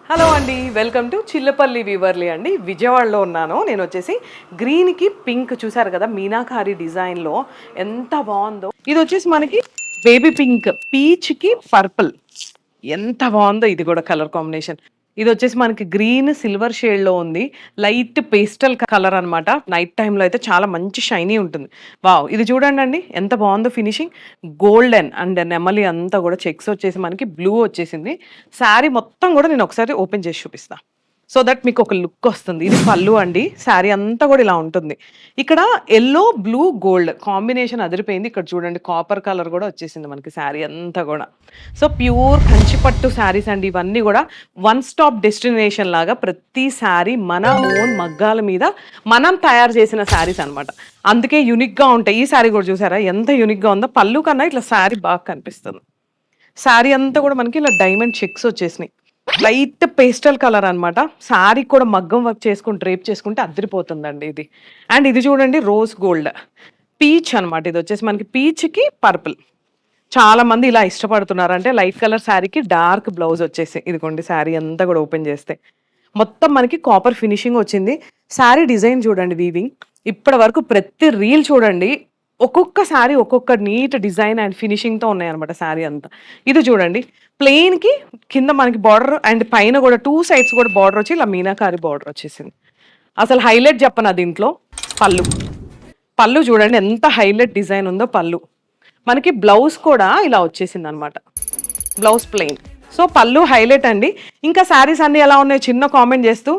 Hello అండి, welcome to Chillapalli వివర్లీ అండి. విజయవాడలో ఉన్నాను. నేను వచ్చేసి గ్రీన్కి పింక్ చూసారు కదా, మీనాకారి డిజైన్లో ఎంత బాగుందో. ఇది వచ్చేసి మనకి బేబీ పింక్, పీచ్కి పర్పుల్, ఎంత బాగుందో ఇది కూడా కలర్ కాంబినేషన్. ఇది వచ్చేసి మనకి గ్రీన్ సిల్వర్ షేడ్లో ఉంది. లైట్ పేస్టల్ కలర్ అనమాట. నైట్ టైంలో అయితే చాలా మంచి షైనీ ఉంటుంది. వావ్, ఇది చూడండి అండి ఎంత బాగుందో ఫినిషింగ్. గోల్డెన్ అండ్ నెమలి అంతా కూడా చెక్స్ వచ్చేసి మనకి బ్లూ వచ్చేసింది. శారీ మొత్తం కూడా నేను ఒకసారి ఓపెన్ చేసి చూపిస్తా, సో దట్ మీకు ఒక లుక్ వస్తుంది. ఇది పళ్ళు అండి. శారీ అంతా కూడా ఇలా ఉంటుంది. ఇక్కడ ఎల్లో బ్లూ గోల్డ్ కాంబినేషన్ అదిరిపోయింది. ఇక్కడ చూడండి కాపర్ కలర్ కూడా వచ్చేసింది మనకి శారీ అంతా కూడా. సో ప్యూర్ కంచిపట్టు శారీస్ అండి ఇవన్నీ కూడా. వన్ స్టాప్ డెస్టినేషన్ లాగా ప్రతి శారీ మన ఓన్ మగ్గాల మీద మనం తయారు చేసిన శారీస్ అనమాట. అందుకే యూనిక్గా ఉంటాయి. ఈ శారీ కూడా చూసారా ఎంత యూనిక్గా ఉందో. పళ్ళు కన్నా ఇట్లా శారీ బాగా కనిపిస్తుంది. శారీ అంతా కూడా మనకి ఇలా డైమండ్ చెక్స్ వచ్చేసినాయి. లైట్ పేస్టల్ కలర్ అనమాట. శారీ కూడా మగ్గం వర్క్ చేసుకుని డ్రేప్ చేసుకుంటే అదిరిపోతుందండి ఇది. అండ్ ఇది చూడండి రోజ్ గోల్డ్ పీచ్ అనమాట. ఇది వచ్చేసి మనకి పీచ్కి పర్పుల్. చాలా మంది ఇలా ఇష్టపడుతున్నారు. అంటే లైట్ కలర్ శారీకి డార్క్ బ్లౌజ్ వచ్చేసి ఇదిగోండి. శారీ అంతా కూడా ఓపెన్ చేస్తే మొత్తం మనకి కాపర్ ఫినిషింగ్ వచ్చింది. శారీ డిజైన్ చూడండి, వీవింగ్. ఇప్పటి వరకు ప్రతి రీల్ చూడండి, ఒక్కొక్క శారీ ఒక్కొక్క నీట్ డిజైన్ అండ్ ఫినిషింగ్తో ఉన్నాయన్నమాట శారీ అంతా. ఇది చూడండి ప్లెయిన్కి కింద మనకి బార్డర్ అండ్ పైన కూడా టూ సైడ్స్ కూడా బార్డర్ వచ్చి ఇలా మీనాకారి బార్డర్ వచ్చేసింది. అసలు హైలైట్ చెప్పను దీంట్లో పళ్ళు. పళ్ళు చూడండి ఎంత హైలైట్ డిజైన్ ఉందో పళ్ళు. మనకి బ్లౌజ్ కూడా ఇలా వచ్చేసింది అనమాట. Blouse plain. సో పళ్ళు హైలైట్ అండి. ఇంకా శారీస్ అన్నీ ఎలా ఉన్నాయో చిన్న కామెంట్ చేస్తూ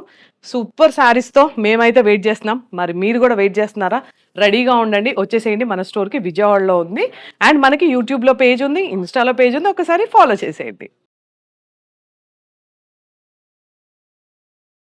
సూపర్ శారీస్తో మేమైతే వెయిట్ చేస్తున్నాం. మరి మీరు కూడా వెయిట్ చేస్తున్నారా? రెడీగా ఉండండి, వచ్చేసేయండి. మన స్టోర్కి విజయవాడలో ఉంది. అండ్ మనకి యూట్యూబ్లో పేజ్ ఉంది, ఇన్స్టాలో పేజ్ ఉంది. ఒకసారి ఫాలో చేసేయండి.